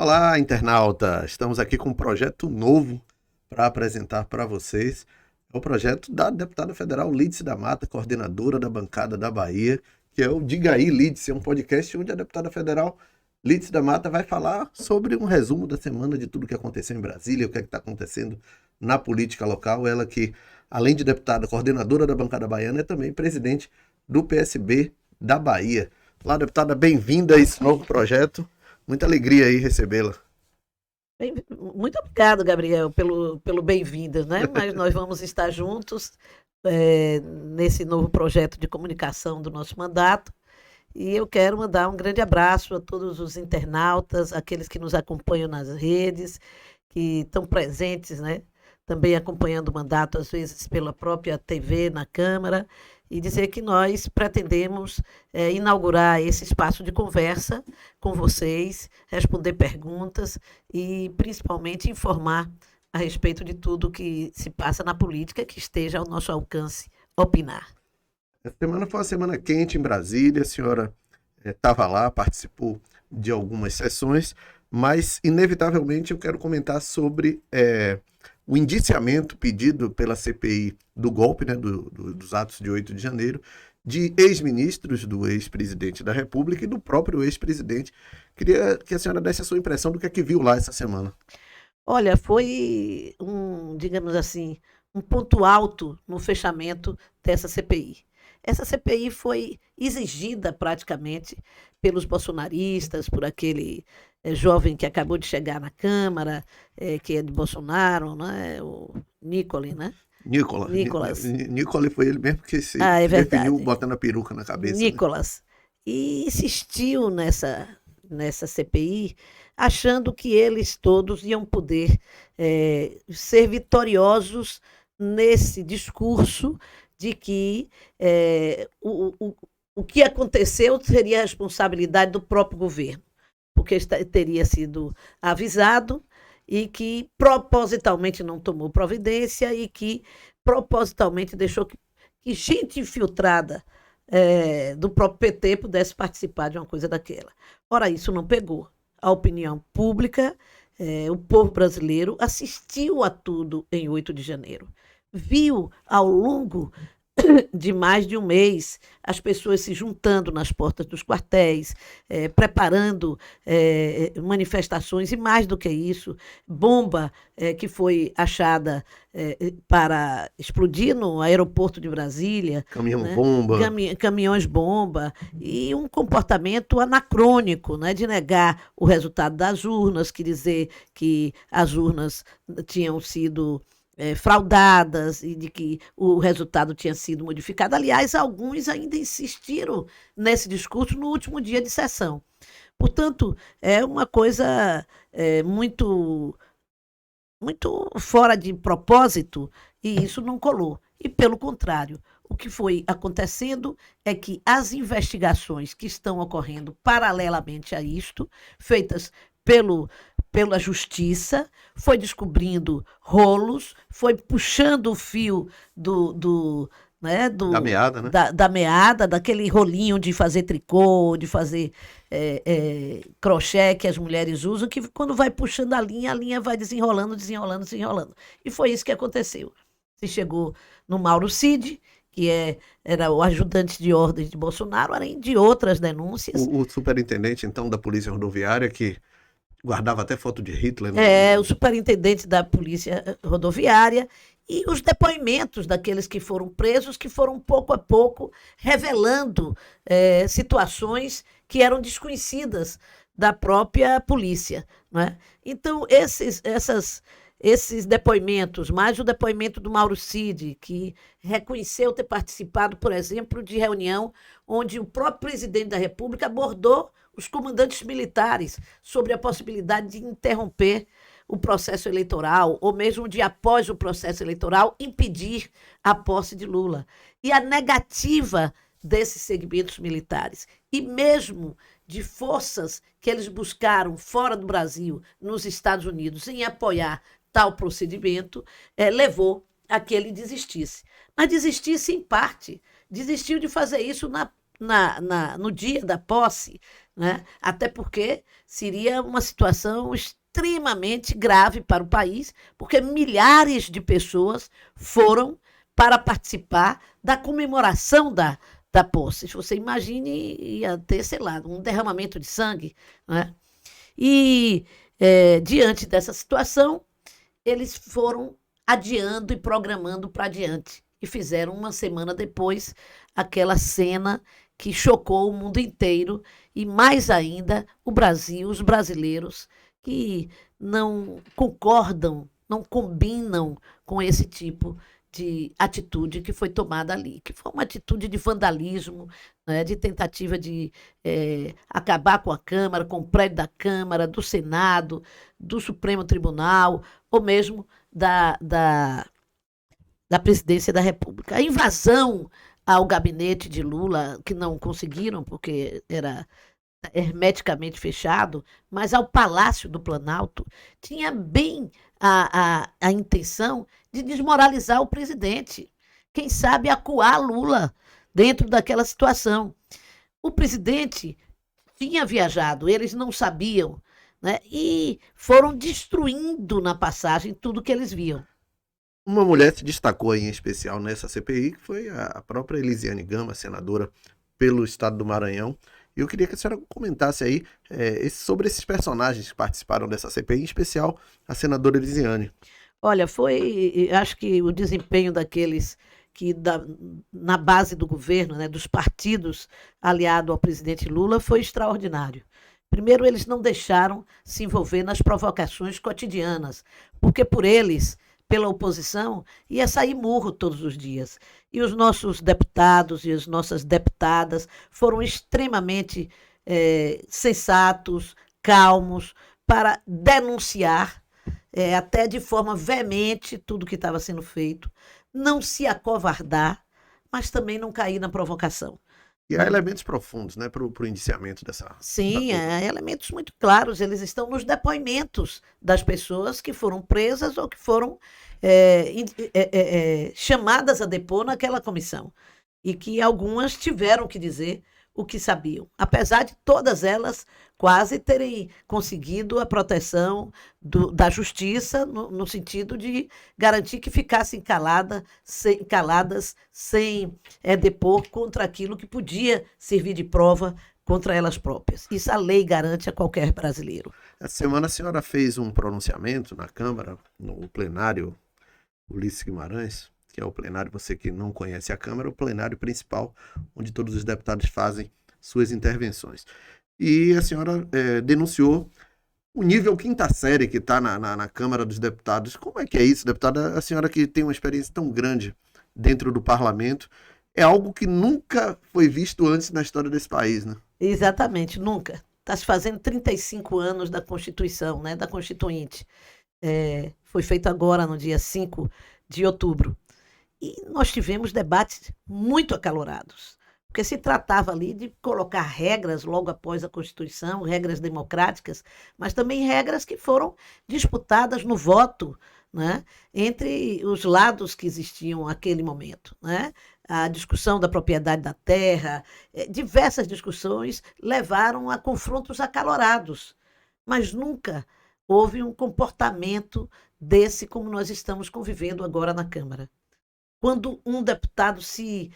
Olá, internauta! Estamos aqui com um projeto novo para apresentar para vocês. É o projeto da deputada federal Lídice da Mata, coordenadora da bancada da Bahia, que é o Diga aí, Lídice, é um podcast onde a deputada federal Lídice da Mata vai falar sobre um resumo da semana de tudo que aconteceu em Brasília, o que está acontecendo na política local. Ela que, além de deputada, coordenadora da bancada baiana, é também presidente do PSB da Bahia. Olá, deputada, bem-vinda a esse novo projeto. Muita alegria aí recebê-la. Muito obrigado, Gabriel, pelo bem-vindo, né? Mas nós vamos estar juntos nesse novo projeto de comunicação do nosso mandato. E eu quero mandar um grande abraço a todos os internautas, aqueles que nos acompanham nas redes, que estão presentes, né? Também acompanhando o mandato, às vezes, pela própria TV, na Câmara, e dizer que nós pretendemos inaugurar esse espaço de conversa com vocês, responder perguntas e, principalmente, informar a respeito de tudo que se passa na política, que esteja ao nosso alcance opinar. Essa semana foi uma semana quente em Brasília, a senhora estava lá, participou de algumas sessões, mas, inevitavelmente, eu quero comentar sobre o indiciamento pedido pela CPI do golpe, né, dos atos de 8 de janeiro, de ex-ministros, do ex-presidente da República e do próprio ex-presidente. Queria que a senhora desse a sua impressão do que é que viu lá essa semana. Olha, foi digamos assim, um ponto alto no fechamento dessa CPI. Essa CPI foi exigida praticamente pelos bolsonaristas, por aquele jovem que acabou de chegar na Câmara, que é de Bolsonaro, né? O Nicolás, né? Nicolás foi ele mesmo que se definiu botando a peruca na cabeça. Nicolás. Né? E insistiu nessa CPI, achando que eles todos iam poder ser vitoriosos nesse discurso de que o que aconteceu seria a responsabilidade do próprio governo, porque teria sido avisado e que propositalmente não tomou providência e que propositalmente deixou que gente infiltrada do próprio PT pudesse participar de uma coisa daquela. Ora, isso não pegou. A opinião pública, o povo brasileiro assistiu a tudo em 8 de janeiro. Viu ao longo de mais de um mês as pessoas se juntando nas portas dos quartéis, preparando manifestações e, mais do que isso, bomba que foi achada para explodir no aeroporto de Brasília. Caminhão-bomba. Caminhões-bomba e um comportamento anacrônico, né, de negar o resultado das urnas, que dizer que as urnas tinham sido fraudadas e de que o resultado tinha sido modificado. Aliás, alguns ainda insistiram nesse discurso no último dia de sessão. Portanto, é uma coisa muito fora de propósito e isso não colou. E, pelo contrário, o que foi acontecendo é que as investigações que estão ocorrendo paralelamente a isto, feitas pela justiça, foi descobrindo rolos, foi puxando o fio da meada, né? Da meada, daquele rolinho de fazer tricô, de fazer crochê que as mulheres usam, que quando vai puxando a linha vai desenrolando. E foi isso que aconteceu. Se chegou no Mauro Cid, que era o ajudante de ordens de Bolsonaro, além de outras denúncias. O superintendente, então, da Polícia Rodoviária, que guardava até foto de Hitler. Né? O superintendente da Polícia Rodoviária e os depoimentos daqueles que foram presos, que foram pouco a pouco revelando situações que eram desconhecidas da própria polícia. Né? Então, esses depoimentos, mais o depoimento do Mauro Cid, que reconheceu ter participado, por exemplo, de reunião onde o próprio presidente da República abordou os comandantes militares sobre a possibilidade de interromper o processo eleitoral, ou mesmo de, após o processo eleitoral, impedir a posse de Lula. E a negativa desses segmentos militares, e mesmo de forças que eles buscaram fora do Brasil, nos Estados Unidos, em apoiar tal procedimento, levou a que ele desistisse. Mas desistisse em parte, desistiu de fazer isso no dia da posse, né? Até porque seria uma situação extremamente grave para o país, porque milhares de pessoas foram para participar da comemoração da posse. Se você imagine, ia ter, sei lá, um derramamento de sangue, né? E, diante dessa situação, eles foram adiando e programando para adiante. E fizeram uma semana depois aquela cena que chocou o mundo inteiro e mais ainda o Brasil, os brasileiros que não concordam, não combinam com esse tipo de atitude que foi tomada ali, que foi uma atitude de vandalismo, né, de tentativa de acabar com a Câmara, com o prédio da Câmara, do Senado, do Supremo Tribunal, ou mesmo da presidência da República. A invasão ao gabinete de Lula, que não conseguiram, porque era hermeticamente fechado, mas ao Palácio do Planalto, tinha bem a intenção de desmoralizar o presidente. Quem sabe acuar Lula dentro daquela situação. O presidente tinha viajado, eles não sabiam, né? E foram destruindo na passagem tudo que eles viam. Uma mulher se destacou em especial nessa CPI, que foi a própria Elisiane Gama, senadora pelo estado do Maranhão. E eu queria que a senhora comentasse aí sobre esses personagens que participaram dessa CPI, em especial a senadora Elisiane. Olha, acho que o desempenho daqueles que na base do governo, né, dos partidos aliados ao presidente Lula, foi extraordinário. Primeiro, eles não deixaram se envolver nas provocações cotidianas, porque por eles, pela oposição, ia sair murro todos os dias. E os nossos deputados e as nossas deputadas foram extremamente sensatos, calmos, para denunciar até de forma veemente tudo que estava sendo feito, não se acovardar, mas também não cair na provocação. E há elementos profundos, né, para o indiciamento dessa... Sim, elementos muito claros. Eles estão nos depoimentos das pessoas que foram presas ou que foram chamadas a depor naquela comissão. E que algumas tiveram que dizer o que sabiam. Apesar de todas elas quase terem conseguido a proteção da justiça, no sentido de garantir que ficassem caladas sem depor contra aquilo que podia servir de prova contra elas próprias. Isso a lei garante a qualquer brasileiro. Essa semana a senhora fez um pronunciamento na Câmara, no plenário Ulisses Guimarães, que é o plenário, você que não conhece a Câmara, o plenário principal, onde todos os deputados fazem suas intervenções. E a senhora denunciou o nível quinta série que está na Câmara dos Deputados. Como é que é isso, deputada? A senhora que tem uma experiência tão grande dentro do parlamento, é algo que nunca foi visto antes na história desse país, né? Exatamente, nunca. Está se fazendo 35 anos da Constituição, né, da Constituinte. Foi feito agora, no dia 5 de outubro. E nós tivemos debates muito acalorados, porque se tratava ali de colocar regras logo após a Constituição, regras democráticas, mas também regras que foram disputadas no voto, né, entre os lados que existiam naquele momento, né? A discussão da propriedade da terra, diversas discussões levaram a confrontos acalorados, mas nunca houve um comportamento desse como nós estamos convivendo agora na Câmara. Quando um deputado se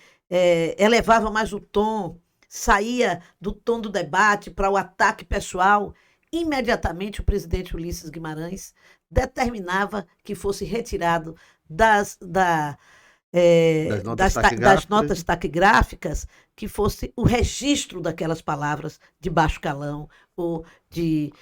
elevava mais o tom, saía do tom do debate para o ataque pessoal, imediatamente o presidente Ulisses Guimarães determinava que fosse retirado das notas taquigráficas, que fosse o registro daquelas palavras de baixo calão ou de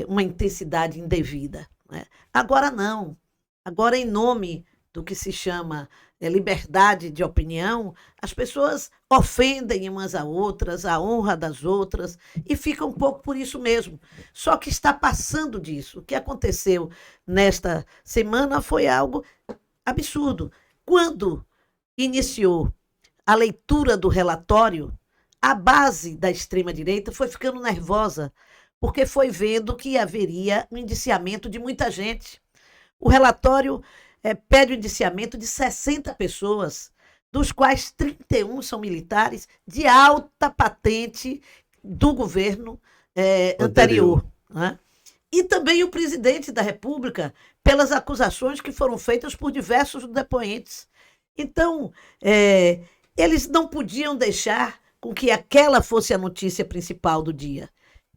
uma intensidade indevida, né? Agora não. Agora, em nome do que se chama liberdade de opinião, as pessoas ofendem umas a outras, a honra das outras, e fica um pouco por isso mesmo. Só que está passando disso. O que aconteceu nesta semana foi algo absurdo. Quando iniciou a leitura do relatório, a base da extrema-direita foi ficando nervosa, porque foi vendo que haveria um indiciamento de muita gente. O relatório pede o indiciamento de 60 pessoas, dos quais 31 são militares de alta patente, do governo anterior. Né? E também o presidente da República, pelas acusações que foram feitas por diversos depoentes. Então, eles não podiam deixar com que aquela fosse a notícia principal do dia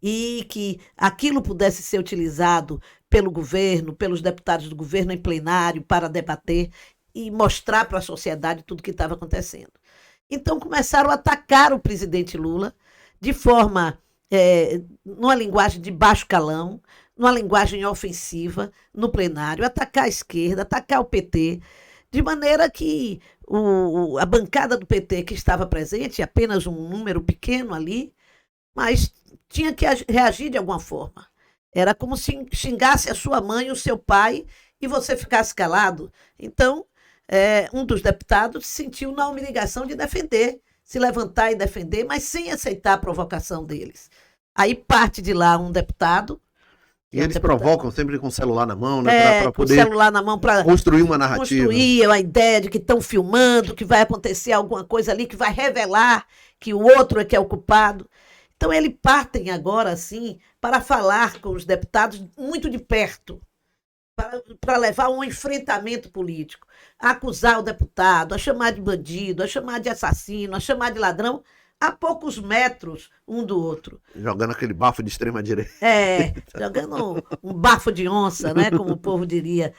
e que aquilo pudesse ser utilizado pelo governo, pelos deputados do governo em plenário para debater e mostrar para a sociedade tudo o que estava acontecendo. Então começaram a atacar o presidente Lula de forma, numa linguagem de baixo calão, numa linguagem ofensiva, no plenário, atacar a esquerda, atacar o PT, de maneira que a bancada do PT que estava presente, apenas um número pequeno ali, mas tinha que reagir de alguma forma. Era como se xingasse a sua mãe, o seu pai, e você ficasse calado. Então, um dos deputados se sentiu na obrigação de defender, se levantar e defender, mas sem aceitar a provocação deles. Aí parte de lá um deputado. E eles provocam sempre com o celular na mão, né? Para poder celular na mão para construir uma narrativa. Construir a ideia de que estão filmando, que vai acontecer alguma coisa ali, que vai revelar que o outro é que é o culpado. Então, eles partem agora, assim, para falar com os deputados muito de perto, para levar um enfrentamento político, a acusar o deputado, a chamar de bandido, a chamar de assassino, a chamar de ladrão, a poucos metros um do outro. Jogando aquele bafo de extrema-direita. Jogando um bafo de onça, né, como o povo diria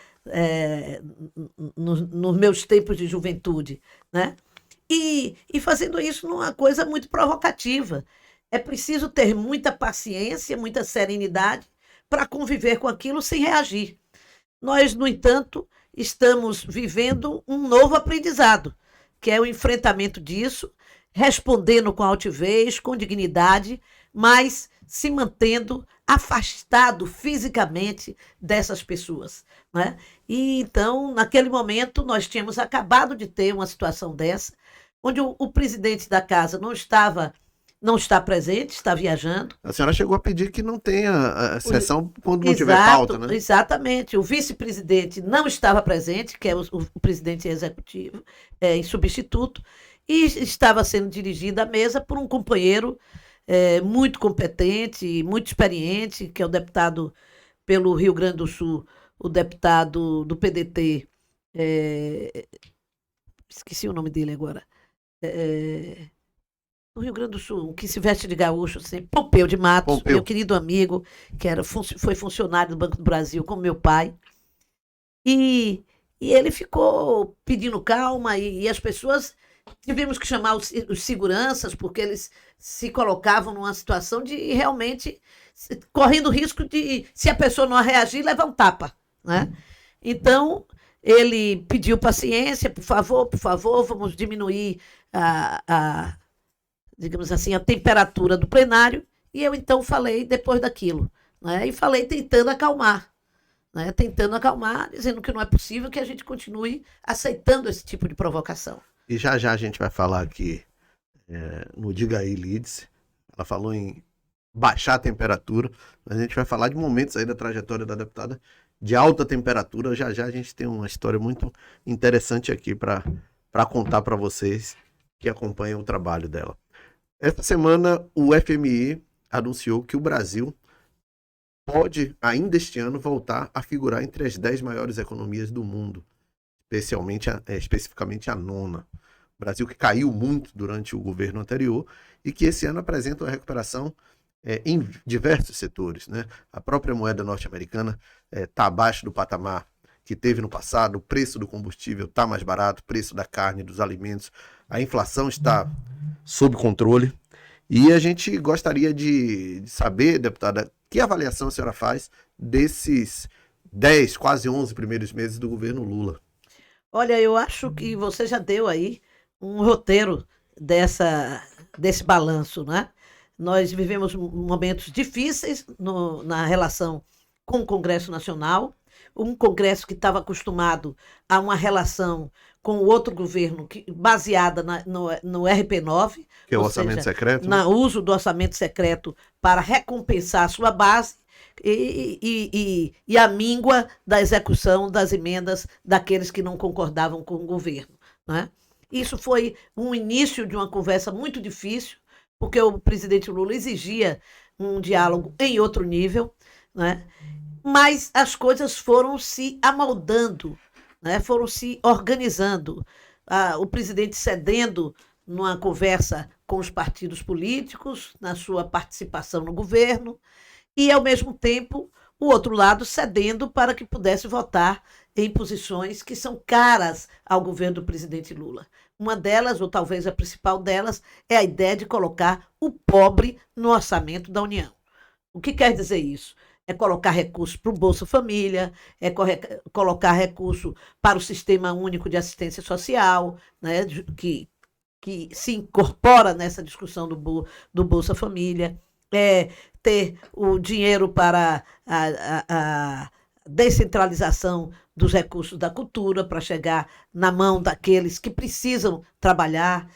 nos meus tempos de juventude. Né? E fazendo isso numa coisa muito provocativa. É preciso ter muita paciência, muita serenidade para conviver com aquilo sem reagir. Nós, no entanto, estamos vivendo um novo aprendizado, que é o enfrentamento disso, respondendo com altivez, com dignidade, mas se mantendo afastado fisicamente dessas pessoas. Né? E então, naquele momento, nós tínhamos acabado de ter uma situação dessa, onde o presidente da casa não está presente, está viajando. A senhora chegou a pedir que não tenha a sessão quando não tiver pauta, né? Exatamente. O vice-presidente não estava presente, que é o presidente executivo, em substituto, e estava sendo dirigida a mesa por um companheiro muito competente, muito experiente, que é o deputado pelo Rio Grande do Sul, o deputado do PDT, esqueci o nome dele agora, no Rio Grande do Sul, que se veste de gaúcho, assim, Pompeu de Matos, meu querido amigo, que foi funcionário do Banco do Brasil, como meu pai. E ele ficou pedindo calma, e as pessoas, tivemos que chamar os seguranças, porque eles se colocavam numa situação de realmente, correndo o risco de, se a pessoa não reagir, levar um tapa. Né? Então, ele pediu paciência, por favor, vamos diminuir digamos assim, a temperatura do plenário, e eu então falei depois daquilo, né? E falei tentando acalmar, né? Tentando acalmar, dizendo que não é possível que a gente continue aceitando esse tipo de provocação. E já a gente vai falar aqui no Diga aí, Lídice, ela falou em baixar a temperatura, mas a gente vai falar de momentos aí da trajetória da deputada de alta temperatura. Já a gente tem uma história muito interessante aqui para contar para vocês que acompanham o trabalho dela. Esta semana, o FMI anunciou que o Brasil pode, ainda este ano, voltar a figurar entre as 10 maiores economias do mundo, especificamente a nona. O Brasil que caiu muito durante o governo anterior e que esse ano apresenta uma recuperação em diversos setores. Né? A própria moeda norte-americana está abaixo do patamar que teve no passado, o preço do combustível está mais barato, o preço da carne, dos alimentos, a inflação está sob controle. E a gente gostaria de saber, deputada, que avaliação a senhora faz desses 10, quase 11 primeiros meses do governo Lula? Olha, eu acho que você já deu aí um roteiro desse balanço, né? Nós vivemos momentos difíceis na relação com o Congresso Nacional, um Congresso que estava acostumado a uma relação com o outro governo baseada no RP9, que é o orçamento secreto, no uso do orçamento secreto para recompensar a sua base e a míngua da execução das emendas daqueles que não concordavam com o governo. Né? Isso foi um início de uma conversa muito difícil, porque o presidente Lula exigia um diálogo em outro nível, né? Mas as coisas foram se amoldando, né? Foram se organizando. O presidente cedendo numa conversa com os partidos políticos, na sua participação no governo, e, ao mesmo tempo, o outro lado cedendo para que pudesse votar em posições que são caras ao governo do presidente Lula. Uma delas, ou talvez a principal delas, é a ideia de colocar o pobre no orçamento da União. O que quer dizer isso? É colocar recursos para o Bolsa Família, é colocar recurso para o Sistema Único de Assistência Social, né, que se incorpora nessa discussão do Bolsa Família, é ter o dinheiro para a descentralização dos recursos da cultura, para chegar na mão daqueles que precisam trabalhar,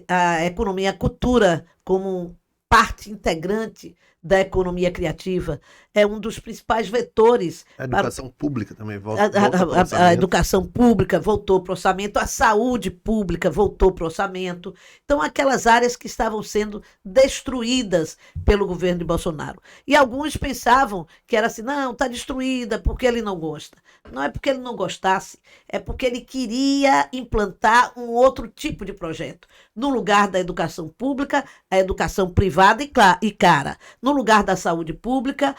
a economia, a cultura como parte integrante da economia criativa, é um dos principais vetores. A educação pública também volta para o orçamento. A educação pública voltou para o orçamento, a saúde pública voltou para o orçamento. Então, aquelas áreas que estavam sendo destruídas pelo governo de Bolsonaro. E alguns pensavam que era assim, não, está destruída porque ele não gosta. Não é porque ele não gostasse, é porque ele queria implantar um outro tipo de projeto. No lugar da educação pública, a educação privada e cara. No lugar da saúde pública,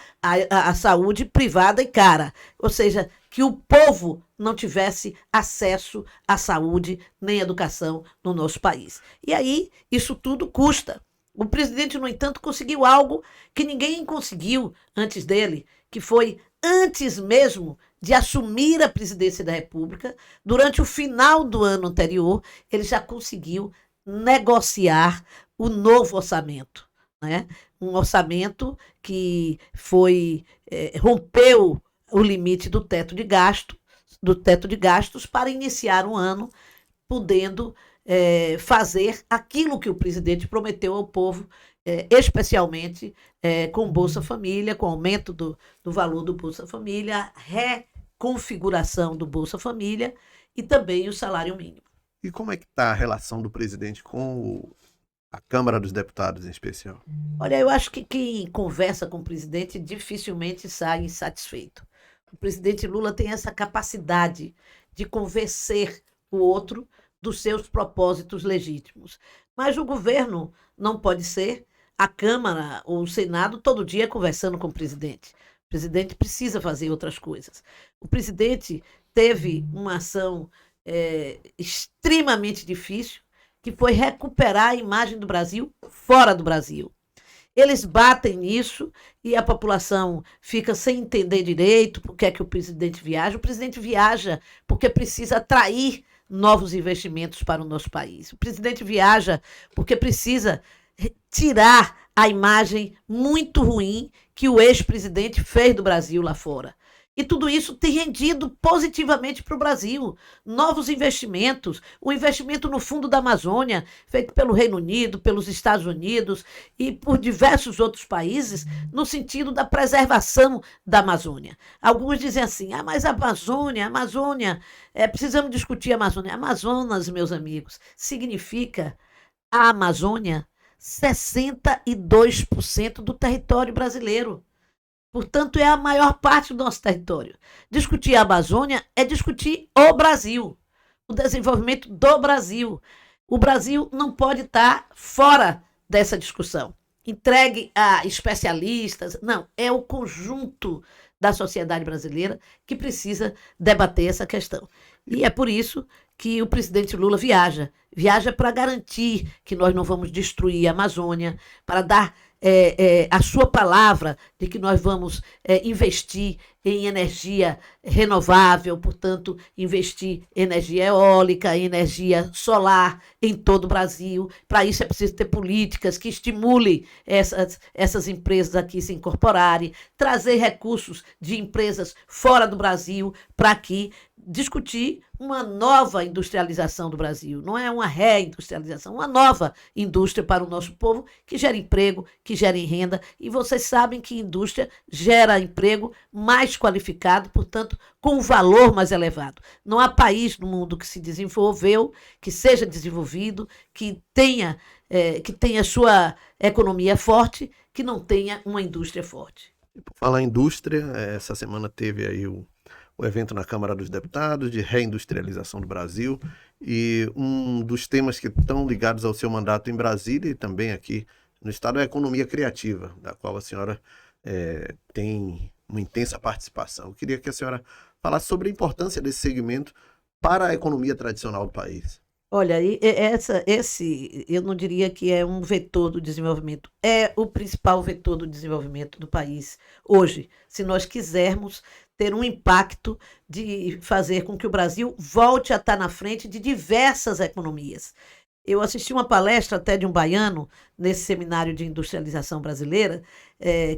a saúde privada e cara. Ou seja, que o povo não tivesse acesso à saúde nem à educação no nosso país. E aí, isso tudo custa. O presidente, no entanto, conseguiu algo que ninguém conseguiu antes dele, que foi antes mesmo de assumir a presidência da República, durante o final do ano anterior, ele já conseguiu negociar o novo orçamento, né? Um orçamento que rompeu o limite do teto de gastos para iniciar um ano podendo fazer aquilo que o presidente prometeu ao povo, especialmente com o Bolsa Família, com o aumento do valor do Bolsa Família, reconfiguração do Bolsa Família e também o salário mínimo. E como é que está a relação do presidente com a Câmara dos Deputados, em especial? Olha, eu acho que quem conversa com o presidente dificilmente sai insatisfeito. O presidente Lula tem essa capacidade de convencer o outro dos seus propósitos legítimos. Mas o governo não pode ser a Câmara ou o Senado todo dia conversando com o presidente. O presidente precisa fazer outras coisas. O presidente teve uma ação extremamente difícil, que foi recuperar a imagem do Brasil fora do Brasil. Eles batem nisso e a população fica sem entender direito por que é que o presidente viaja. O presidente viaja porque precisa atrair novos investimentos para o nosso país. O presidente viaja porque precisa tirar a imagem muito ruim que o ex-presidente fez do Brasil lá fora. E tudo isso tem rendido positivamente para o Brasil. Novos investimentos, o investimento no Fundo da Amazônia, feito pelo Reino Unido, pelos Estados Unidos e por diversos outros países, no sentido da preservação da Amazônia. Alguns dizem assim, mas a Amazônia, precisamos discutir a Amazônia. Amazonas, meus amigos, significa a Amazônia 62% do território brasileiro. Portanto, é a maior parte do nosso território. Discutir a Amazônia é discutir o Brasil, o desenvolvimento do Brasil. O Brasil não pode estar fora dessa discussão, entregue a especialistas. Não, é o conjunto da sociedade brasileira que precisa debater essa questão. E é por isso que o presidente Lula viaja para garantir que nós não vamos destruir a Amazônia, para dar a sua palavra de que nós vamos investir em energia renovável, portanto, investir em energia eólica, em energia solar em todo o Brasil. Para isso é preciso ter políticas que estimulem essas empresas aqui se incorporarem, trazer recursos de empresas fora do Brasil para aqui discutir uma nova industrialização do Brasil. Não é uma reindustrialização, uma nova indústria para o nosso povo, que gera emprego, que gera renda. E vocês sabem que indústria gera emprego mais qualificado, portanto, com um valor mais elevado. Não há país no mundo que se desenvolveu, que seja desenvolvido, que tenha sua economia forte, que não tenha uma indústria forte. Por falar em indústria, essa semana teve aí o evento na Câmara dos Deputados de reindustrialização do Brasil, e um dos temas que estão ligados ao seu mandato em Brasília e também aqui no estado é a economia criativa, da qual a senhora tem uma intensa participação. Eu queria que a senhora falasse sobre a importância desse segmento para a economia tradicional do país. Olha, esse eu não diria que é um vetor do desenvolvimento, é o principal vetor do desenvolvimento do país hoje, se nós quisermos ter um impacto de fazer com que o Brasil volte a estar na frente de diversas economias. Eu assisti uma palestra até de um baiano nesse seminário de industrialização brasileira,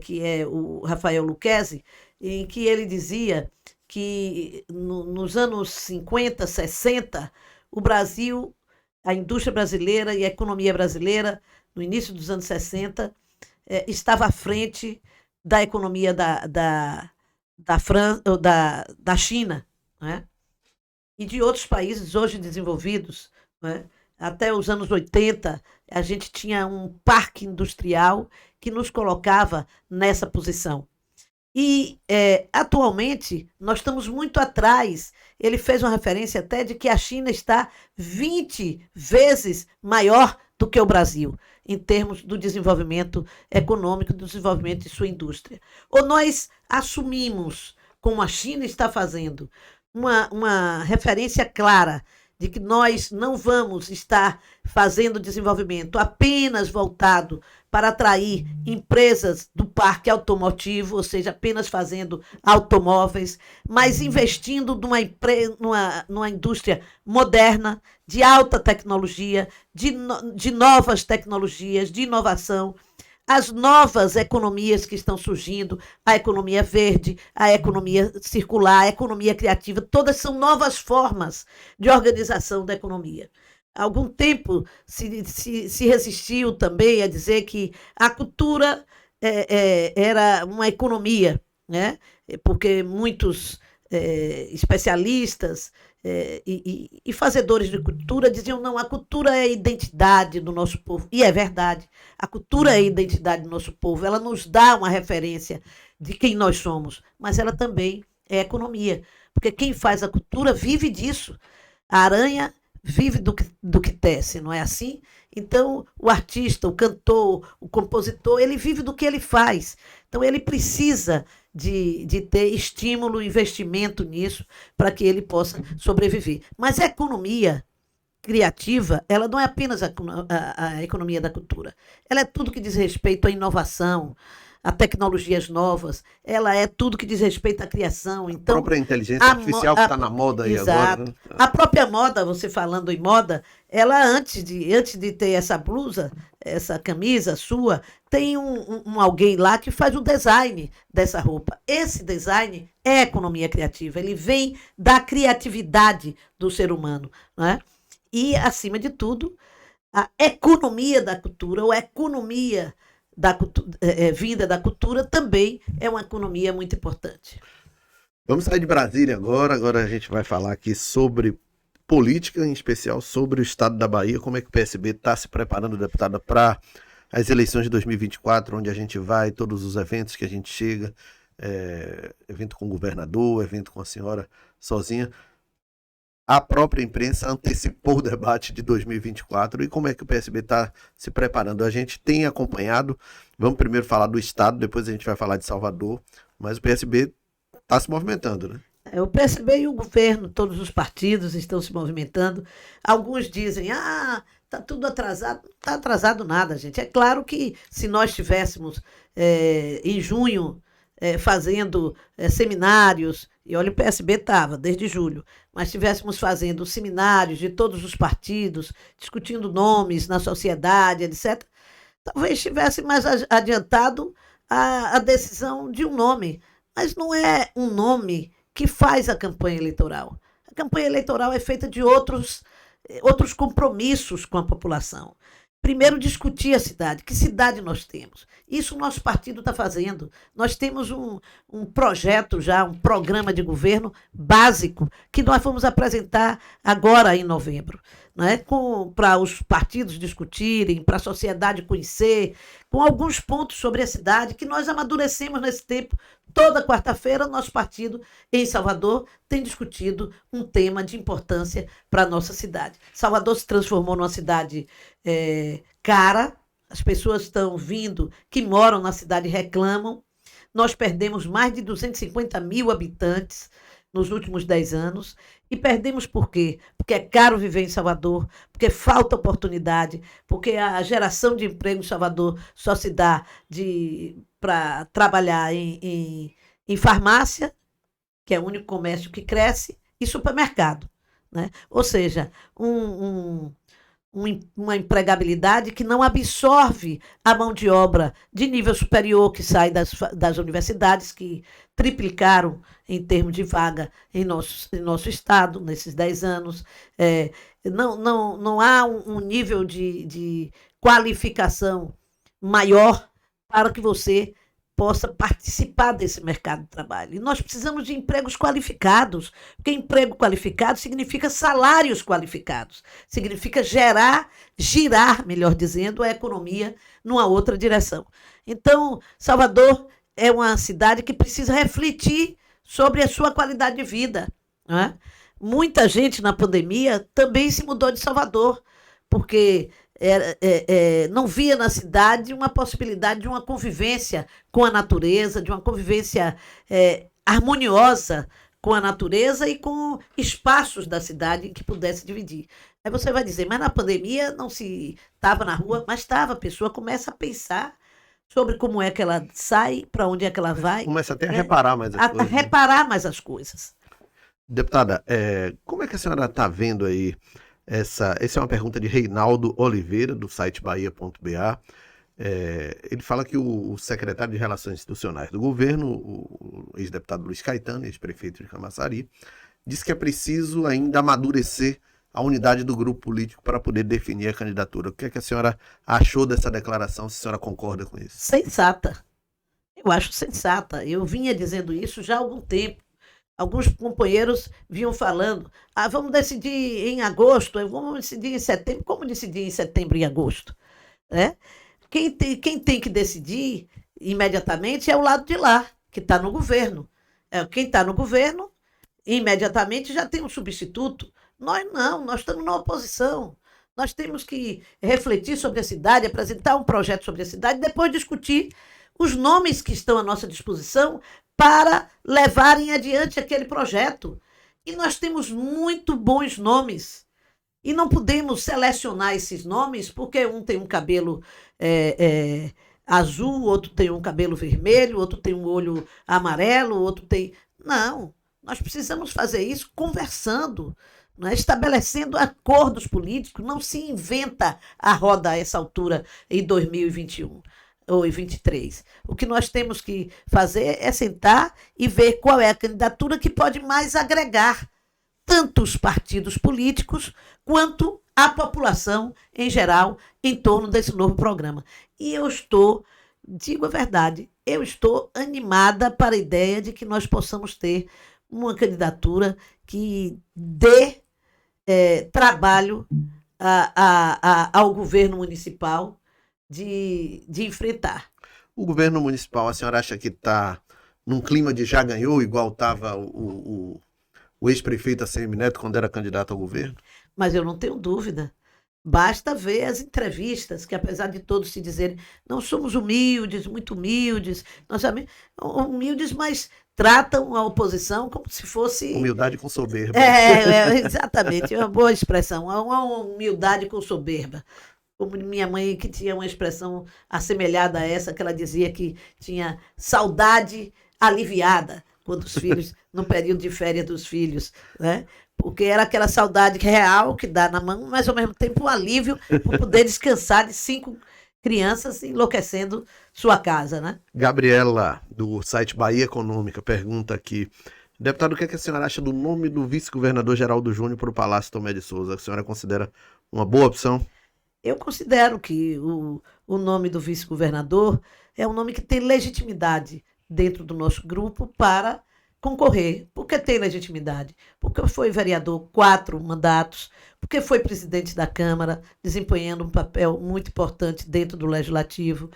que é o Rafael Lucchesi, em que ele dizia que nos anos 50, 60, o Brasil, a indústria brasileira e a economia brasileira, no início dos anos 60, estava à frente da economia da China, né? E de outros países hoje desenvolvidos, né? Até os anos 80, a gente tinha um parque industrial que nos colocava nessa posição. E, atualmente, nós estamos muito atrás. Ele fez uma referência até de que a China está 20 vezes maior do que o Brasil, em termos do desenvolvimento econômico, do desenvolvimento de sua indústria. Ou nós assumimos, como a China está fazendo, uma referência clara de que nós não vamos estar fazendo desenvolvimento apenas voltado para atrair empresas do parque automotivo, ou seja, apenas fazendo automóveis, mas investindo numa indústria moderna, de alta tecnologia, de novas tecnologias, de inovação, as novas economias que estão surgindo, a economia verde, a economia circular, a economia criativa, todas são novas formas de organização da economia. Há algum tempo se resistiu também a dizer que a cultura era uma economia, né? Porque muitos especialistas e fazedores de cultura diziam, não, a cultura é a identidade do nosso povo. E é verdade, a cultura é a identidade do nosso povo, ela nos dá uma referência de quem nós somos, mas ela também é economia, porque quem faz a cultura vive disso. A aranha vive do que tece, não é assim? Então, o artista, o cantor, o compositor, ele vive do que ele faz. Então, ele precisa de ter estímulo, investimento nisso, para que ele possa sobreviver. Mas a economia criativa, ela não é apenas a economia da cultura. Ela é tudo que diz respeito à inovação, a tecnologias novas, ela é tudo que diz respeito à criação. Então, a própria inteligência artificial que está na moda aí exato. Agora. Né? A própria moda, você falando em moda, ela antes de ter essa blusa, essa camisa sua, tem alguém lá que faz o design dessa roupa. Esse design é economia criativa, ele vem da criatividade do ser humano, né? E, acima de tudo, a economia da cultura, ou a economia vinda da cultura, também é uma economia muito importante. Vamos sair de Brasília agora a gente vai falar aqui sobre política, em especial sobre o estado da Bahia, como é que o PSB está se preparando, deputada, para as eleições de 2024, onde a gente vai, todos os eventos que a gente chega, evento com o governador, evento com a senhora sozinha. A própria imprensa antecipou o debate de 2024 e como é que o PSB está se preparando. A gente tem acompanhado, vamos primeiro falar do estado, depois a gente vai falar de Salvador, mas o PSB está se movimentando, né? O PSB e o governo, todos os partidos estão se movimentando. Alguns dizem, está tudo atrasado. Não está atrasado nada, gente. É claro que se nós estivéssemos em junho fazendo seminários, e olha, o PSB estava desde julho, mas estivéssemos fazendo seminários de todos os partidos, discutindo nomes na sociedade, etc., talvez estivesse mais adiantado a decisão de um nome. Mas não é um nome que faz a campanha eleitoral. A campanha eleitoral é feita de outros compromissos com a população. Primeiro, discutir a cidade. Que cidade nós temos? Isso o nosso partido está fazendo. Nós temos um projeto já, um programa de governo básico que nós vamos apresentar agora em novembro, né? Para os partidos discutirem, para a sociedade conhecer, com alguns pontos sobre a cidade que nós amadurecemos nesse tempo. Toda quarta-feira, nosso partido em Salvador tem discutido um tema de importância para a nossa cidade. Salvador se transformou numa cidade cara, as pessoas estão vindo, que moram na cidade reclamam. Nós perdemos mais de 250 mil habitantes nos últimos 10 anos. E perdemos por quê? Porque é caro viver em Salvador, porque falta oportunidade, porque a geração de emprego em Salvador só se dá para trabalhar em farmácia, que é o único comércio que cresce, e supermercado, né? Ou seja, uma empregabilidade que não absorve a mão de obra de nível superior que sai das universidades, que triplicaram em termos de vaga em nosso estado nesses 10 anos. Não há um nível de qualificação maior para que você possa participar desse mercado de trabalho. E nós precisamos de empregos qualificados, porque emprego qualificado significa salários qualificados, significa girar, melhor dizendo, a economia numa outra direção. Então, Salvador é uma cidade que precisa refletir sobre a sua qualidade de vida, né? Muita gente na pandemia também se mudou de Salvador, porque não via na cidade uma possibilidade de uma convivência com a natureza, de uma convivência harmoniosa com a natureza e com espaços da cidade em que pudesse dividir. Aí você vai dizer, mas na pandemia não se estava na rua, mas estava, a pessoa começa a pensar sobre como é que ela sai, para onde é que ela vai. Começa até a reparar mais as coisas. A reparar mais as coisas. Deputada, como é que a senhora está vendo aí essa é uma pergunta de Reinaldo Oliveira, do site bahia.ba. Ele fala que o secretário de Relações Institucionais do governo, o ex-deputado Luiz Caetano, ex-prefeito de Camaçari, diz que é preciso ainda amadurecer a unidade do grupo político para poder definir a candidatura. O que é que a senhora achou dessa declaração, se a senhora concorda com isso? Sensata. Eu acho sensata. Eu vinha dizendo isso já há algum tempo. Alguns companheiros vinham falando, vamos decidir em agosto, vamos decidir em setembro. Como decidir em setembro e agosto? Quem tem que decidir imediatamente é o lado de lá, que está no governo. Quem está no governo, imediatamente já tem um substituto. Nós não, nós estamos na oposição. Nós temos que refletir sobre a cidade, apresentar um projeto sobre a cidade, depois discutir os nomes que estão à nossa disposição para levarem adiante aquele projeto. E nós temos muito bons nomes. E não podemos selecionar esses nomes porque um tem um cabelo azul, outro tem um cabelo vermelho, outro tem um olho amarelo, outro tem... Não, nós precisamos fazer isso conversando, né? Estabelecendo acordos políticos. Não se inventa a roda a essa altura em 2021. Ou em 23. O que nós temos que fazer é sentar e ver qual é a candidatura que pode mais agregar tanto os partidos políticos quanto a população em geral em torno desse novo programa. E digo a verdade, eu estou animada para a ideia de que nós possamos ter uma candidatura que dê trabalho ao governo municipal de enfrentar. O governo municipal, a senhora acha que está num clima de já ganhou, igual estava o ex-prefeito ACM Neto quando era candidato ao governo? Mas eu não tenho dúvida. Basta ver as entrevistas, que apesar de todos se dizerem, não somos humildes, muito humildes, nós somos humildes, mas tratam a oposição como se fosse... Humildade com soberba. Exatamente, é uma boa expressão, uma humildade com soberba. Como minha mãe, que tinha uma expressão assemelhada a essa, que ela dizia que tinha saudade aliviada quando os filhos, no período de férias dos filhos, né? Porque era aquela saudade real que dá na mão, mas ao mesmo tempo um alívio por poder descansar de 5 crianças enlouquecendo sua casa, né? Gabriela, do site Bahia Econômica, pergunta aqui, Deputado, o que é que a senhora acha do nome do vice-governador Geraldo Júnior para o Palácio Tomé de Souza? A senhora considera uma boa opção? Eu considero que o nome do vice-governador é um nome que tem legitimidade dentro do nosso grupo para concorrer. Por que tem legitimidade? Porque foi vereador 4 mandatos, porque foi presidente da Câmara, desempenhando um papel muito importante dentro do Legislativo,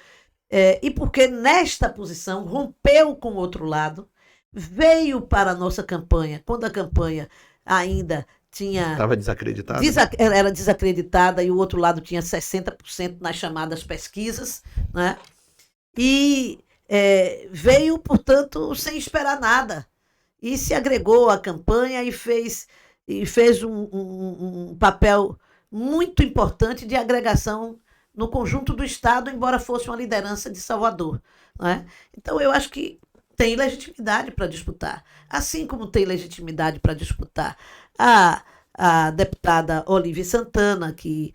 e porque nesta posição rompeu com o outro lado, veio para a nossa campanha, quando a campanha ainda Estava desacreditado? era desacreditada e o outro lado tinha 60% nas chamadas pesquisas, né? E veio, portanto, sem esperar nada. E se agregou à campanha e fez um papel muito importante de agregação no conjunto do Estado, embora fosse uma liderança de Salvador, né? Então, eu acho que tem legitimidade para disputar. Assim como tem legitimidade para disputar a deputada Olívia Santana, que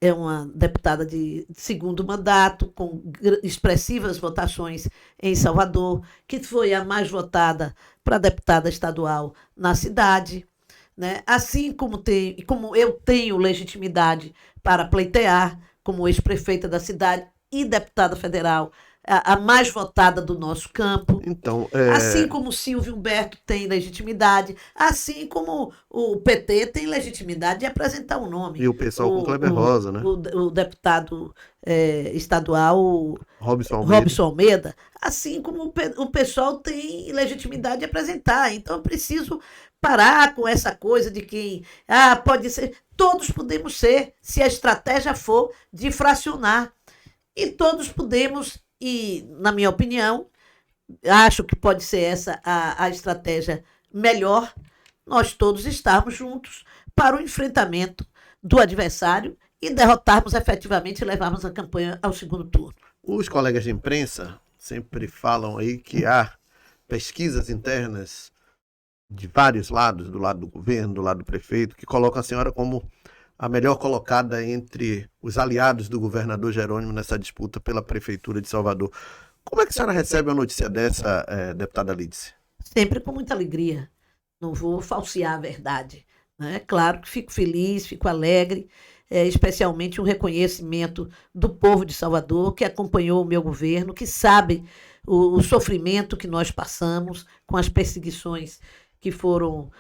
é uma deputada de segundo mandato, com expressivas votações em Salvador, que foi a mais votada para deputada estadual na cidade, né? Assim como eu tenho legitimidade para pleitear, como ex-prefeita da cidade e deputada federal, a mais votada do nosso campo. Então, Assim como o Silvio Humberto tem legitimidade, assim como o PT tem legitimidade de apresentar um nome. e o pessoal com Kleber Rosa, né? O deputado estadual Robson Almeida. Almeida, assim como o pessoal tem legitimidade de apresentar. Então, eu preciso parar com essa coisa de quem pode ser. Todos podemos ser, se a estratégia for de fracionar. E todos podemos, e, na minha opinião, acho que pode ser essa a estratégia melhor, nós todos estarmos juntos para o enfrentamento do adversário e derrotarmos efetivamente e levarmos a campanha ao segundo turno. Os colegas de imprensa sempre falam aí que há pesquisas internas de vários lados, do lado do governo, do lado do prefeito, que colocam a senhora como a melhor colocada entre os aliados do governador Jerônimo nessa disputa pela prefeitura de Salvador. Como é que a senhora recebe a notícia dessa, deputada Lídice? Sempre com muita alegria. Não vou falsear a verdade, né? Claro que fico feliz, fico alegre, especialmente um reconhecimento do povo de Salvador, que acompanhou o meu governo, que sabe o sofrimento que nós passamos com as perseguições que foram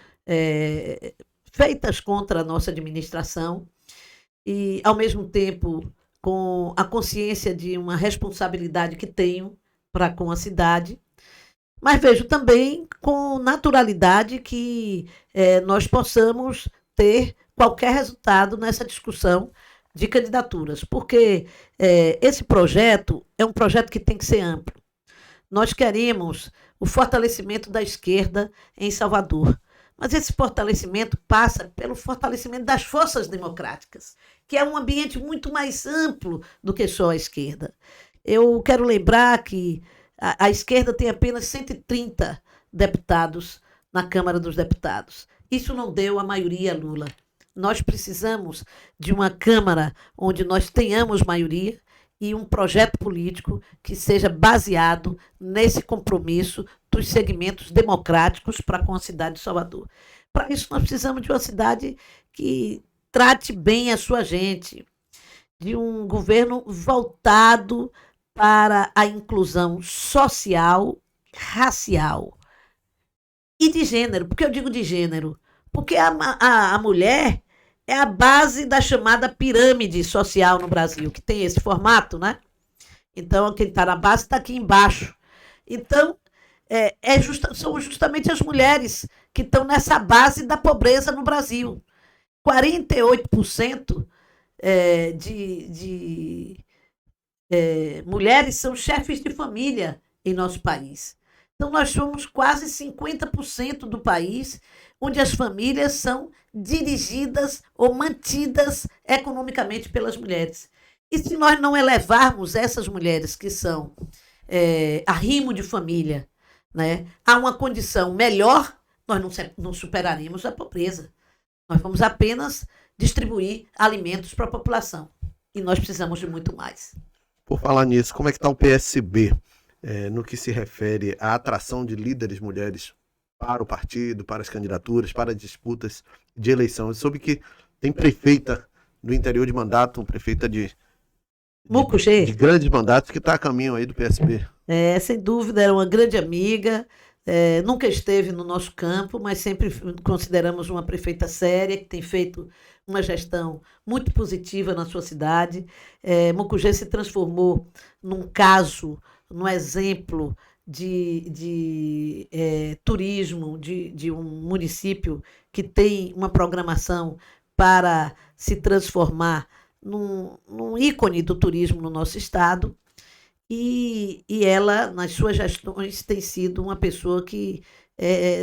feitas contra a nossa administração e, ao mesmo tempo, com a consciência de uma responsabilidade que tenho para com a cidade, mas vejo também com naturalidade que nós possamos ter qualquer resultado nessa discussão de candidaturas, porque esse projeto é um projeto que tem que ser amplo. Nós queremos o fortalecimento da esquerda em Salvador, mas esse fortalecimento passa pelo fortalecimento das forças democráticas, que é um ambiente muito mais amplo do que só a esquerda. Eu quero lembrar que a esquerda tem apenas 130 deputados na Câmara dos Deputados. Isso não deu a maioria a Lula. Nós precisamos de uma Câmara onde nós tenhamos maioria e um projeto político que seja baseado nesse compromisso dos segmentos democráticos para com a cidade de Salvador. Para isso, nós precisamos de uma cidade que trate bem a sua gente, de um governo voltado para a inclusão social, racial e de gênero. Por que eu digo de gênero? Porque a mulher é a base da chamada pirâmide social no Brasil, que tem esse formato, né? Então, quem está na base está aqui embaixo. Então, são justamente as mulheres que estão nessa base da pobreza no Brasil. 48% de mulheres são chefes de família em nosso país. Então, nós somos quase 50% do país onde as famílias são dirigidas ou mantidas economicamente pelas mulheres. E se nós não elevarmos essas mulheres que são arrimo de família, né, a uma condição melhor, nós não superaremos a pobreza. Nós vamos apenas distribuir alimentos para a população. E nós precisamos de muito mais. Por falar nisso, como é que está o PSB no que se refere à atração de líderes mulheres para o partido, para as candidaturas, para as disputas de eleição. Eu soube que tem prefeita do interior de mandato, prefeita de Mucugê, grandes mandatos que está a caminho aí do PSB. sem dúvida, era uma grande amiga, nunca esteve no nosso campo, mas sempre consideramos uma prefeita séria, que tem feito uma gestão muito positiva na sua cidade. Mucugê se transformou num caso, num exemplo de turismo de um município que tem uma programação para se transformar num ícone do turismo no nosso estado. E ela, nas suas gestões, tem sido uma pessoa que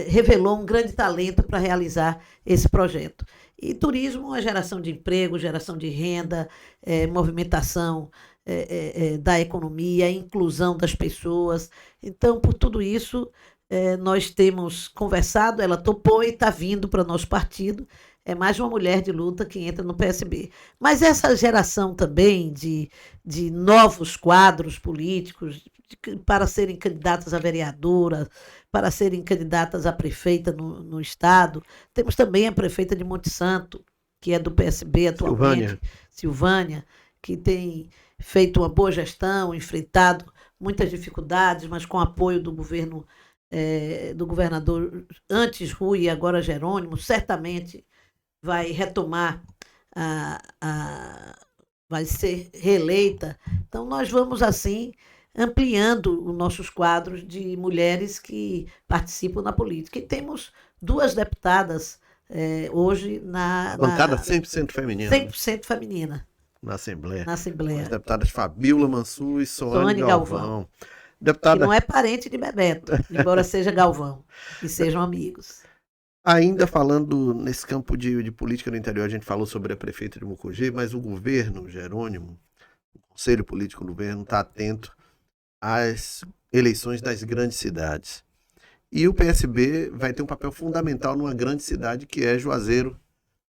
revelou um grande talento para realizar esse projeto. E turismo é geração de emprego, geração de renda, movimentação da economia, inclusão das pessoas. Então, por tudo isso, nós temos conversado, ela topou e está vindo para o nosso partido. É mais uma mulher de luta que entra no PSB. Mas essa geração também de novos quadros políticos para serem candidatas a vereadora, para serem candidatas a prefeita no Estado. Temos também a prefeita de Monte Santo, que é do PSB atualmente, Silvânia, que tem feito uma boa gestão, enfrentado muitas dificuldades, mas com apoio do governo, do governador antes Rui e agora Jerônimo, certamente vai retomar, vai ser reeleita. Então, nós vamos, assim, ampliando os nossos quadros de mulheres que participam na política. E temos 2 deputadas hoje na... Bancada 100% feminina. 100% feminina. Na Assembleia. Na Assembleia. As deputadas Fabíola Mansur e Soane Galvão. Deputada... Que não é parente de Bebeto, embora seja Galvão, e sejam amigos. Ainda falando nesse campo de política no interior, a gente falou sobre a prefeita de Mucugê, mas o governo, Jerônimo, o Conselho Político do governo, está atento às eleições das grandes cidades. E o PSB vai ter um papel fundamental numa grande cidade que é Juazeiro,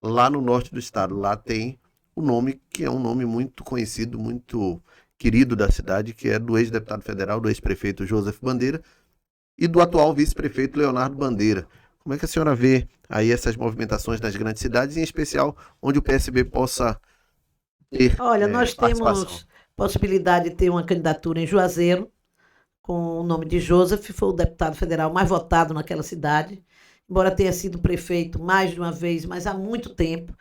lá no norte do estado. Lá tem o nome que é um nome muito conhecido, muito querido da cidade, que é do ex-deputado federal, do ex-prefeito Joseph Bandeira e do atual vice-prefeito Leonardo Bandeira. Como é que a senhora vê aí essas movimentações nas grandes cidades, em especial onde o PSB possa ter Olha, nós temos possibilidade de ter uma candidatura em Juazeiro, com o nome de Joseph, foi o deputado federal mais votado naquela cidade, embora tenha sido prefeito mais de uma vez, mas há muito tempo.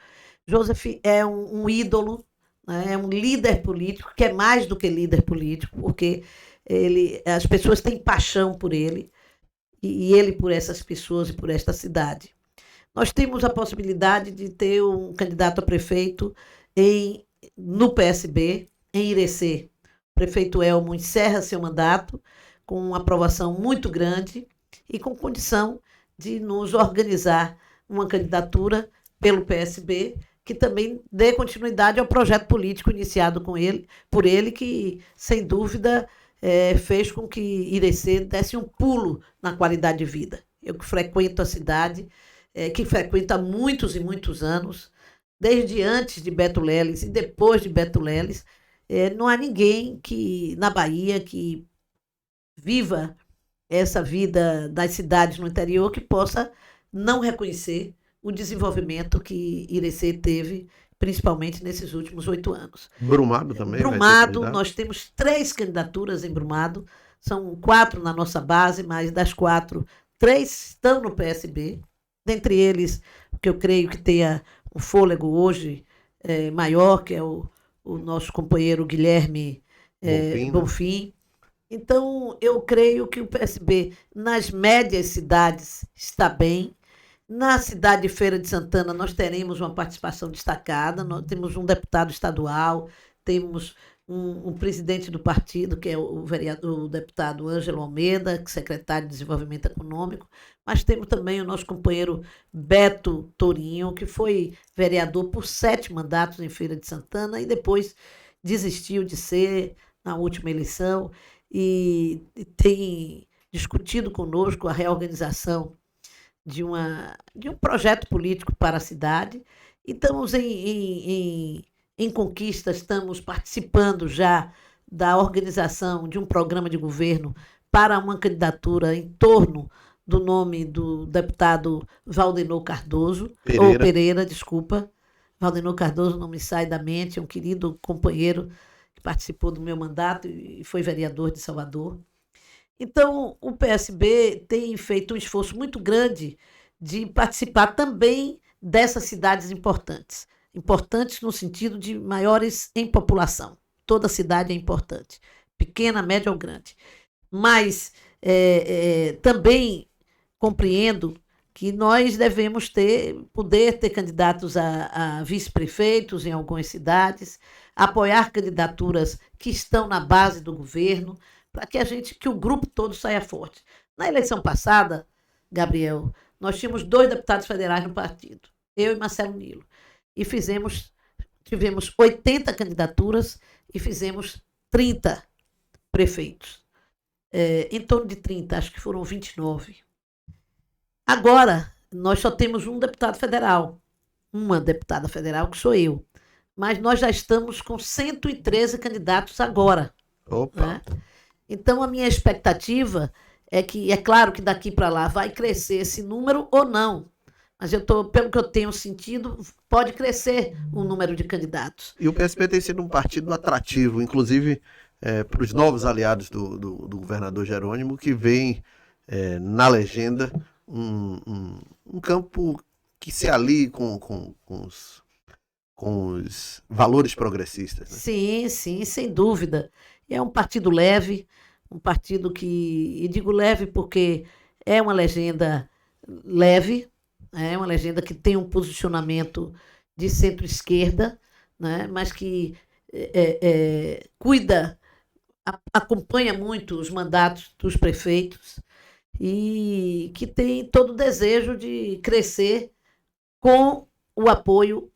Joseph é um ídolo, né, é um líder político, que é mais do que líder político, porque as pessoas têm paixão por ele, e ele por essas pessoas e por esta cidade. Nós temos a possibilidade de ter um candidato a prefeito no PSB, em Irecê. O prefeito Elmo encerra seu mandato com uma aprovação muito grande e com condição de nos organizar uma candidatura pelo PSB, que também dê continuidade ao projeto político iniciado por ele, que, sem dúvida, fez com que Irecê desse um pulo na qualidade de vida. Eu que frequento a cidade, que frequento há muitos e muitos anos, desde antes de Beto Leles e depois de Beto Leles, não há ninguém na Bahia que viva essa vida das cidades no interior que possa não reconhecer o desenvolvimento que Irecê teve, principalmente nesses últimos 8 anos. Brumado também? Brumado, nós temos 3 candidaturas em Brumado, são 4 na nossa base, mas das 4, 3 estão no PSB, dentre eles, que eu creio que tenha um fôlego hoje maior, que é o nosso companheiro Guilherme Bonfim. Então, eu creio que o PSB, nas médias cidades, está bem. Na cidade de Feira de Santana, nós teremos uma participação destacada, nós temos um deputado estadual, temos um presidente do partido, que é o deputado Ângelo Almeida, que é secretário de Desenvolvimento Econômico, mas temos também o nosso companheiro Beto Tourinho, que foi vereador por 7 mandatos em Feira de Santana e depois desistiu de ser na última eleição e tem discutido conosco a reorganização de um projeto político para a cidade. E estamos em conquista, estamos participando já da organização de um programa de governo para uma candidatura em torno do nome do deputado Valdenor Cardoso, Pereira. ou Pereira, desculpa. Valdenor Cardoso não me sai da mente, é um querido companheiro que participou do meu mandato e foi vereador de Salvador. Então, o PSB tem feito um esforço muito grande de participar também dessas cidades importantes. Importantes no sentido de maiores em população. Toda cidade é importante, pequena, média ou grande. Mas também compreendo que nós devemos poder ter candidatos a vice-prefeitos em algumas cidades, apoiar candidaturas que estão na base do governo, para que o grupo todo saia forte. Na eleição passada, Gabriel, nós tínhamos 2 deputados federais no partido, eu e Marcelo Nilo, e tivemos 80 candidaturas e fizemos 30 prefeitos. Em torno de 30, acho que foram 29. Agora, nós só temos um deputado federal, uma deputada federal, que sou eu. Mas nós já estamos com 113 candidatos agora. Opa! Né? Então, a minha expectativa é que, é claro que daqui para lá vai crescer esse número ou não. Mas pelo que eu tenho sentido, pode crescer o número de candidatos. E o PSB tem sido um partido atrativo, inclusive para os novos aliados do governador Jerônimo, que vem na legenda um campo que se alie com os valores progressistas. Né? Sim, sim, sem dúvida. É um partido leve, um partido e digo leve porque é uma legenda leve, é uma legenda que tem um posicionamento de centro-esquerda, né, mas que cuida, acompanha muito os mandatos dos prefeitos e que tem todo o desejo de crescer com o apoio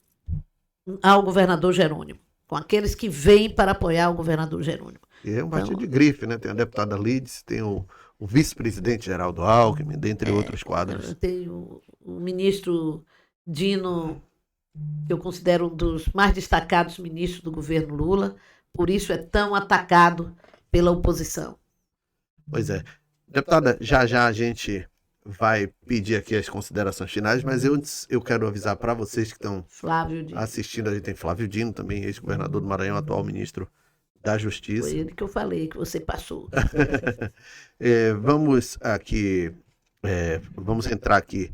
ao governador Jerônimo, com aqueles que vêm para apoiar o governador Jerônimo. E é um partido de grife, né? Tem a deputada Lides, tem o vice-presidente Geraldo Alckmin, dentre outros quadros. Tem o ministro Dino, que eu considero um dos mais destacados ministros do governo Lula, por isso é tão atacado pela oposição. Pois é. Deputada, já a gente vai pedir aqui as considerações finais, mas eu quero avisar para vocês que estão assistindo, a gente tem Flávio Dino também, ex-governador do Maranhão, atual ministro da Justiça. Foi ele que eu falei, que você passou. Vamos entrar aqui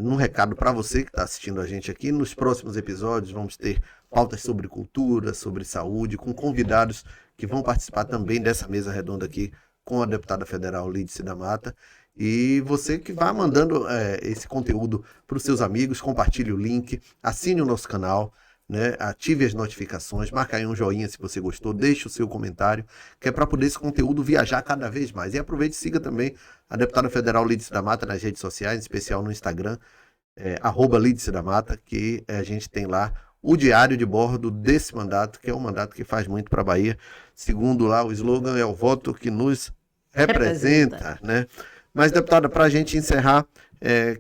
num recado para você que está assistindo a gente aqui. Nos próximos episódios vamos ter pautas sobre cultura, sobre saúde, com convidados que vão participar também dessa mesa redonda aqui com a deputada federal Lídice da Mata. E você que vai mandando esse conteúdo para os seus amigos, compartilhe o link, assine o nosso canal, né? Ative as notificações, marca aí um joinha se você gostou, deixe o seu comentário, que é para poder esse conteúdo viajar cada vez mais. E aproveite e siga também a deputada federal Lídice da Mata nas redes sociais, em especial no Instagram, @Lídice da Mata, que a gente tem lá o diário de bordo desse mandato, que é um mandato que faz muito para a Bahia. Segundo lá, o slogan é o voto que nos representa, né? Mas, deputada, para a gente encerrar,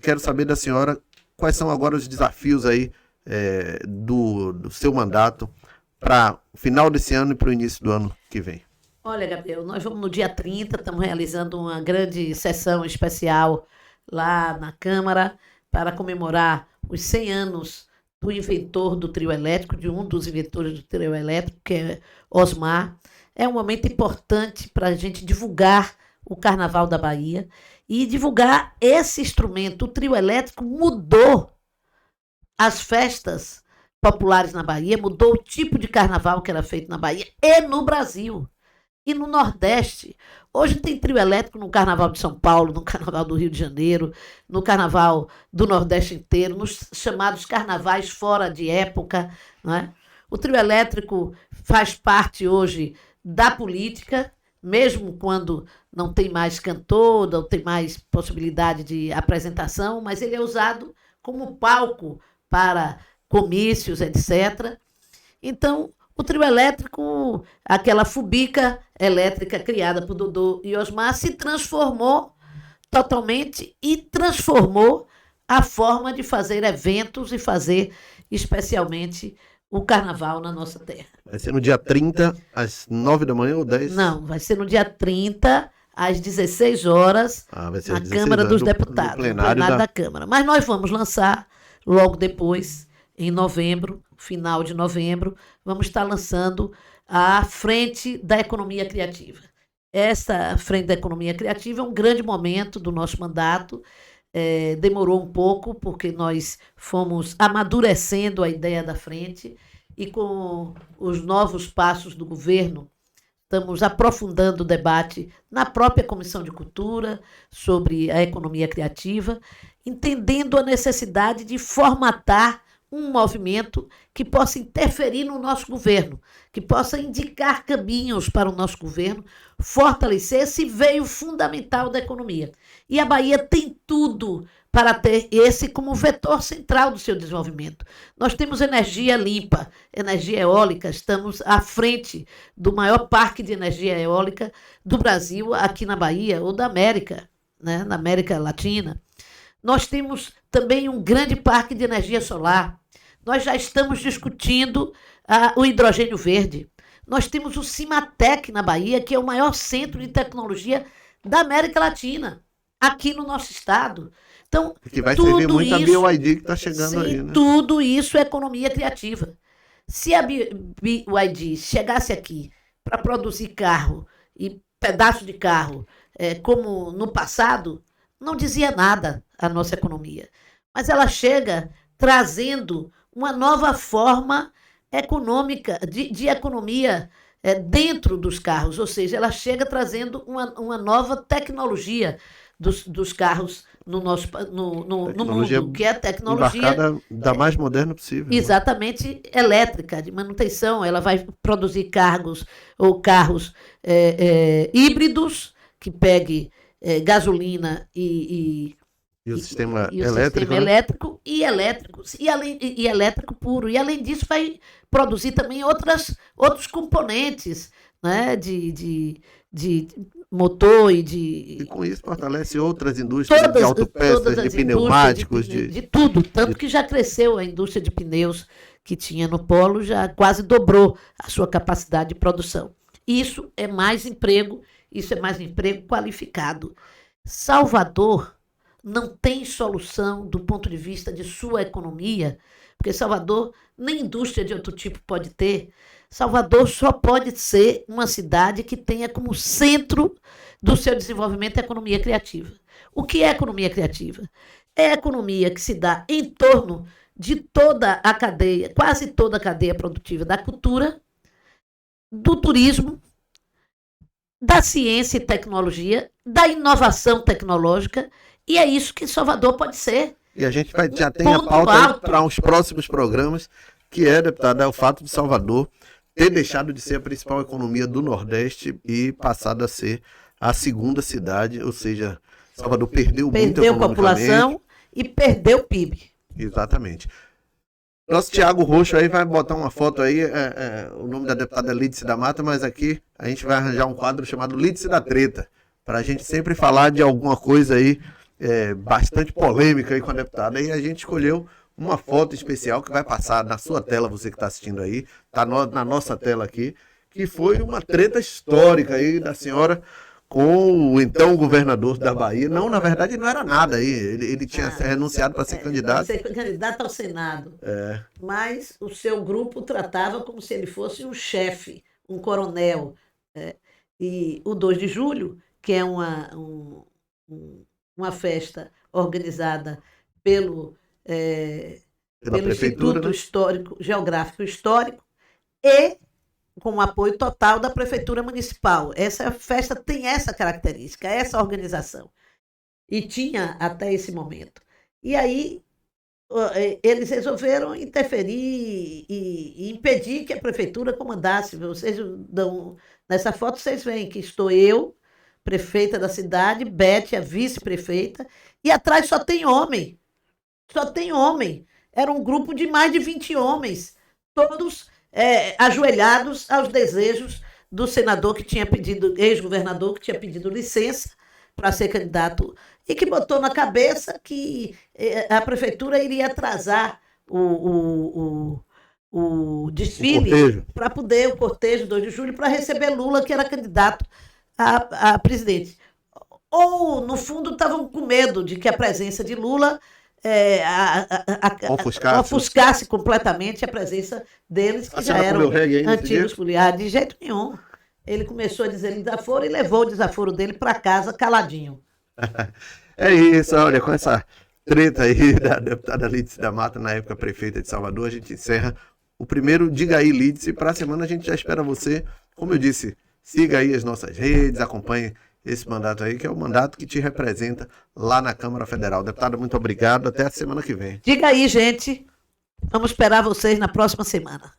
quero saber da senhora quais são agora os desafios aí do seu mandato para o final desse ano e para o início do ano que vem. Olha, Gabriel, nós vamos no dia 30, estamos realizando uma grande sessão especial lá na Câmara para comemorar os 100 anos do inventor do trio elétrico, de um dos inventores do trio elétrico, que é Osmar. É um momento importante para a gente divulgar o Carnaval da Bahia e divulgar esse instrumento. O trio elétrico mudou as festas populares na Bahia, mudou o tipo de carnaval que era feito na Bahia e no Brasil. E no Nordeste. Hoje tem trio elétrico no Carnaval de São Paulo, no Carnaval do Rio de Janeiro, no Carnaval do Nordeste inteiro, nos chamados carnavais fora de época. Não é? O trio elétrico faz parte hoje da política, mesmo quando não tem mais cantor, não tem mais possibilidade de apresentação, mas ele é usado como palco para comícios, etc. Então, o trio elétrico, aquela fubica elétrica criada por Dodô e Osmar, se transformou totalmente e transformou a forma de fazer eventos e fazer especialmente o carnaval na nossa terra. Vai ser no dia 30, às 9 da manhã ou 10? Não, vai ser no dia 30, às 16 horas, vai ser na às 16 Câmara horas, dos no Deputados, no plenário da Câmara. Mas nós vamos lançar logo depois, em novembro, final de novembro, vamos estar lançando a Frente da Economia Criativa. Essa Frente da Economia Criativa é um grande momento do nosso mandato. Demorou um pouco, porque nós fomos amadurecendo a ideia da frente e com os novos passos do governo, estamos aprofundando o debate na própria Comissão de Cultura sobre a economia criativa, entendendo a necessidade de formatar um movimento que possa interferir no nosso governo, que possa indicar caminhos para o nosso governo, fortalecer esse veio fundamental da economia. E a Bahia tem tudo para ter esse como vetor central do seu desenvolvimento. Nós temos energia limpa, energia eólica, estamos à frente do maior parque de energia eólica do Brasil, aqui na Bahia, ou da América, né, na América Latina. Nós temos também um grande parque de energia solar. Nós já estamos discutindo o hidrogênio verde. Nós temos o Cimatec na Bahia, que é o maior centro de tecnologia da América Latina, aqui no nosso estado. Então, que vai servir muito a BYD que está chegando, sim, aí, né? Tudo isso é economia criativa. Se a BYD chegasse aqui para produzir carro e pedaço de carro, como no passado, não dizia nada à nossa economia. Mas ela chega trazendo uma nova forma econômica, de economia dentro dos carros, ou seja, ela chega trazendo uma nova tecnologia dos carros no mundo, que é a tecnologia da mais moderna possível. Exatamente, né? Elétrica, de manutenção. Ela vai produzir carros híbridos, que pegue gasolina e o sistema elétrico, e elétrico puro. E, além disso, vai produzir também outros componentes, né, de motor e com isso fortalece outras indústrias de autopeças, de pneumáticos, de tudo. Tanto que já cresceu a indústria de pneus que tinha no polo, já quase dobrou a sua capacidade de produção. Isso é mais emprego qualificado. Salvador não tem solução do ponto de vista de sua economia, porque Salvador nem indústria de outro tipo pode ter. Salvador só pode ser uma cidade que tenha como centro do seu desenvolvimento a economia criativa. O que é economia criativa? É a economia que se dá em torno de toda a cadeia, quase toda a cadeia produtiva da cultura, do turismo, da ciência e tecnologia, da inovação tecnológica, e é isso que Salvador pode ser. E a gente já tem a pauta para os próximos programas, que deputada, o fato de Salvador ter deixado de ser a principal economia do Nordeste e passado a ser a segunda cidade, ou seja, Salvador perdeu muito economicamente. População e perdeu PIB. Exatamente. Nosso Thiago Roxo aí vai botar uma foto aí, o nome da deputada é Lídice da Mata, mas aqui a gente vai arranjar um quadro chamado Lídice da Treta, para a gente sempre falar de alguma coisa aí bastante polêmica aí com a deputada. E a gente escolheu uma foto especial que vai passar na sua tela, você que está assistindo aí, está na nossa tela aqui, que foi uma treta histórica aí da senhora com o então governador da Bahia. Não, na verdade não era nada aí, ele tinha renunciado para ser candidato. Ser candidato ao Senado. Mas o seu grupo tratava como se ele fosse um chefe, um coronel. E o 2 de julho, que é uma festa organizada pelo Instituto, né? Geográfico Histórico, e com o apoio total da Prefeitura Municipal. Essa festa tem essa característica, essa organização. E tinha até esse momento. E aí eles resolveram interferir e impedir que a Prefeitura comandasse. Nessa foto vocês veem que estou eu, prefeita da cidade, Beth, a vice-prefeita, e atrás só tem homem. Só tem homem. Era um grupo de mais de 20 homens, todos ajoelhados aos desejos do senador que tinha pedido, ex-governador que tinha pedido licença para ser candidato e que botou na cabeça que a prefeitura iria atrasar o desfile para poder, o cortejo 2 de julho, para receber Lula, que era candidato a presidente. ou, no fundo, estavam com medo de que a presença de Lula ofuscasse completamente a presença deles, que já eram antigos políticos. De jeito nenhum. Ele começou a dizer desaforo e levou o desaforo dele para casa caladinho. É isso, olha, com essa treta aí da deputada Lídice da Mata, na época prefeita de Salvador, a gente encerra o primeiro Diga Aí, Lídice, e para a semana a gente já espera você. Como eu disse, siga aí as nossas redes, acompanhe esse mandato aí, que é o mandato que te representa lá na Câmara Federal. Deputada, muito obrigado, até a semana que vem. Diga aí, gente, vamos esperar vocês na próxima semana.